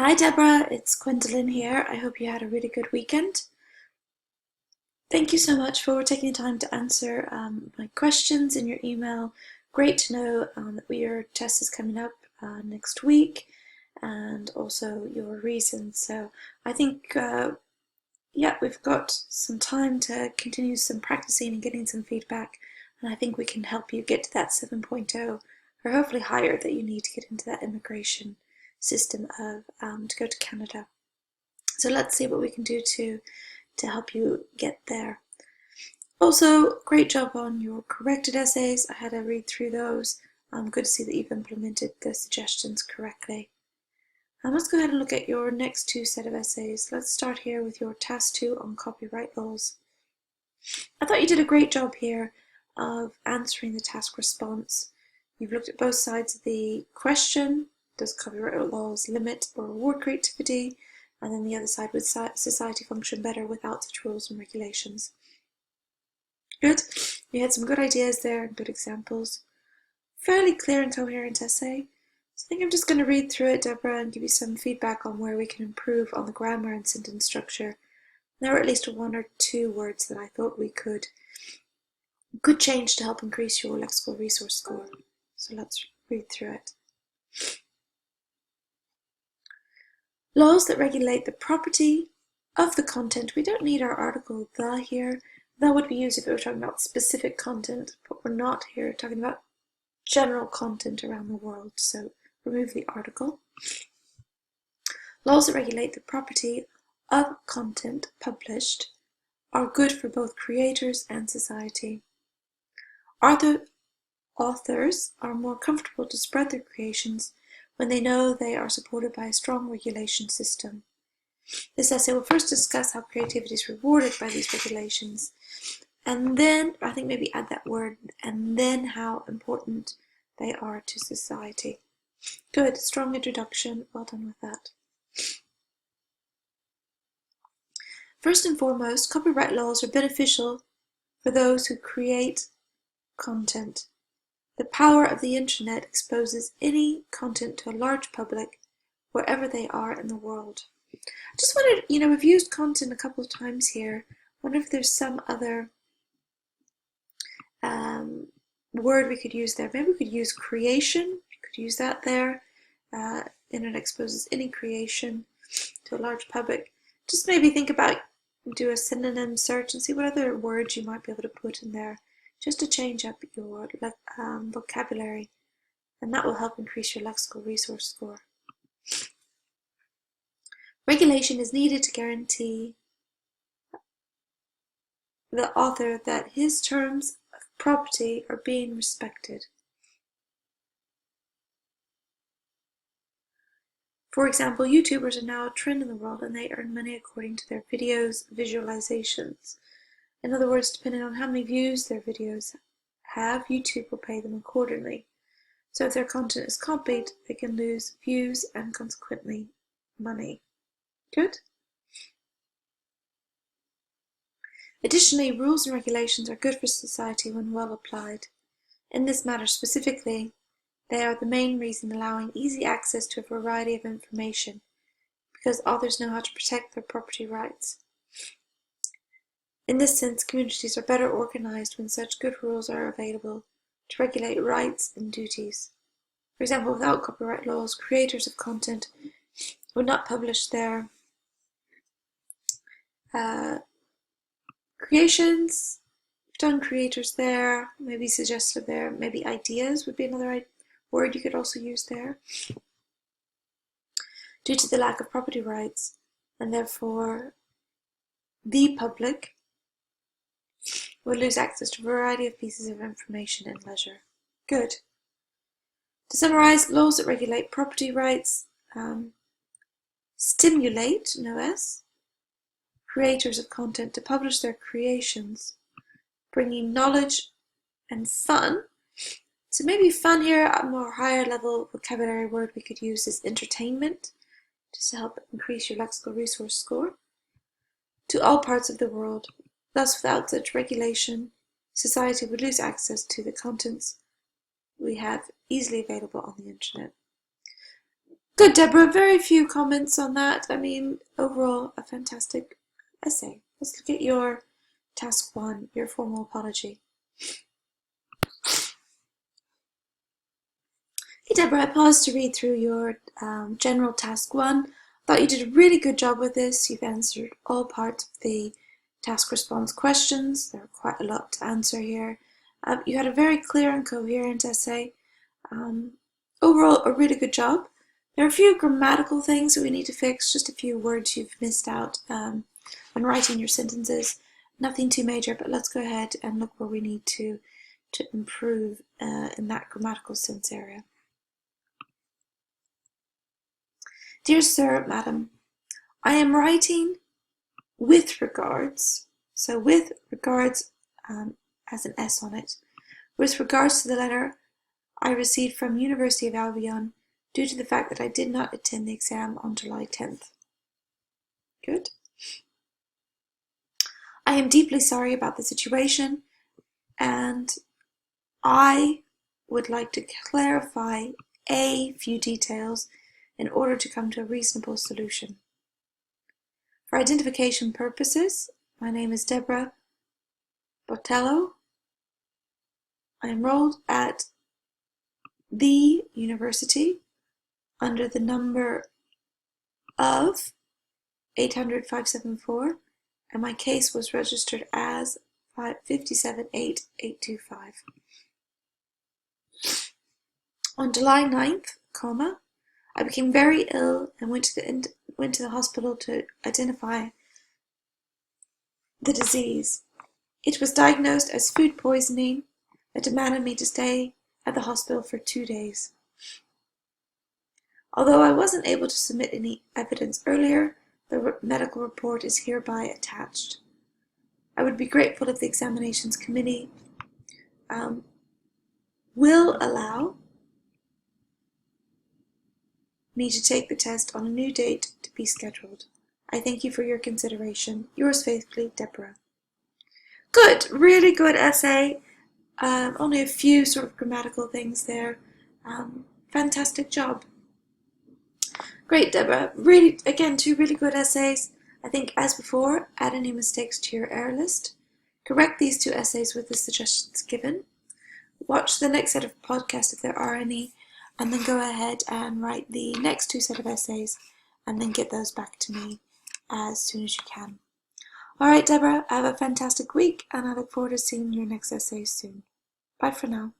Hi Deborah, it's Gwendolyn here. I hope you had a really good weekend. Thank you so much for taking the time to answer my questions in your email. Great to know that your test is coming up next week, and also your reasons. So I think, yeah, we've got some time to continue some practicing and getting some feedback, and I think we can help you get to that 7.0 or hopefully higher that you need to get into that immigration system of to go to Canada. So let's see what we can do to help you get there. Also, great job on your corrected essays. I had a read through those. Good to see that you've implemented the suggestions correctly. Let's go ahead and look at your next two set of essays. Let's start here with your task 2 on copyright laws. I thought you did a great job here of answering the task response. You've looked at both sides of the question. Does copyright laws limit or reward creativity? And then the other side, would society function better without such rules and regulations? Good. You had some good ideas there and good examples. Fairly clear and coherent essay. So I think I'm just going to read through it, Deborah, and give you some feedback on where we can improve on the grammar and sentence structure. There were at least 1 or 2 words that I thought we could change to help increase your lexical resource score. So let's read through it. Laws that regulate the property of the content. We don't need our article "the" here. That would be used if we were talking about specific content, but we're not here talking about general content around the world, so remove the article. Laws that regulate the property of content published are good for both creators and society. Authors are more comfortable to spread their creations when they know they are supported by a strong regulation system. This essay will first discuss how creativity is rewarded by these regulations, and then, I think maybe add that word, and then how important they are to society. Good, strong introduction, well done with that. First and foremost, copyright laws are beneficial for those who create content. The power of the internet exposes any content to a large public, wherever they are in the world. I just wondered, we've used content a couple of times here. I wonder if there's some other word we could use there. Maybe we could use creation. You could use that there. Internet exposes any creation to a large public. Just maybe think about, do a synonym search and see what other words you might be able to put in there, just to change up your vocabulary, and that will help increase your lexical resource score. Regulation is needed to guarantee the author that his terms of property are being respected. For example, YouTubers are now a trend in the world, and they earn money according to their videos' visualizations. In other words, depending on how many views their videos have, YouTube will pay them accordingly. So if their content is copied, they can lose views and consequently money. Good? Additionally, rules and regulations are good for society when well applied. In this matter specifically, they are the main reason allowing easy access to a variety of information, because authors know how to protect their property rights. In this sense, communities are better organized when such good rules are available to regulate rights and duties. For example, without copyright laws, creators of content would not publish their creations. We've done creators there, maybe suggested there, maybe ideas would be another word you could also use there. Due to the lack of property rights, and therefore the public would lose access to a variety of pieces of information and leisure. Good. To summarize, laws that regulate property rights stimulate, no S, creators of content to publish their creations, bringing knowledge and fun. So maybe fun here, a more higher level vocabulary word we could use is entertainment, just to help increase your lexical resource score, to all parts of the world. Thus, without such regulation, society would lose access to the contents we have easily available on the internet. Good, Deborah. Very few comments on that. I mean, overall, a fantastic essay. Let's look at your task 1, your formal apology. Hey, Deborah, I paused to read through your general task 1. Thought you did a really good job with this. You've answered all parts of the task response questions. There are quite a lot to answer here. You had a very clear and coherent essay. Overall, a really good job. There are a few grammatical things that we need to fix, just a few words you've missed out when writing your sentences. Nothing too major, but let's go ahead and look where we need to improve in that grammatical sense area. Dear Sir, Madam, I am writing with regards, so with regards has an S on it, with regards to the letter I received from University of Albion due to the fact that I did not attend the exam on July 10th. Good. I am deeply sorry about the situation, and I would like to clarify a few details in order to come to a reasonable solution. For identification purposes, my name is Debora Botello. I enrolled at the university under the number of 800-574, and my case was registered as 578-825. On July 9th, I became very ill and went to the hospital to identify the disease. It was diagnosed as food poisoning that demanded me to stay at the hospital for 2 days. Although I wasn't able to submit any evidence earlier, the medical report is hereby attached. I would be grateful if the examinations committee will allow me to take the test on a new date to be scheduled. I thank you for your consideration. Yours faithfully, Debora. Good, really good essay. Only a few sort of grammatical things there. Fantastic job. Great, Debora. Really, again, 2 really good essays. I think, as before, add any mistakes to your error list. Correct these 2 essays with the suggestions given. Watch the next set of podcasts if there are any, and then go ahead and write the next 2 set of essays, and then get those back to me as soon as you can. All right, Debora, have a fantastic week, and I look forward to seeing your next essay soon. Bye for now.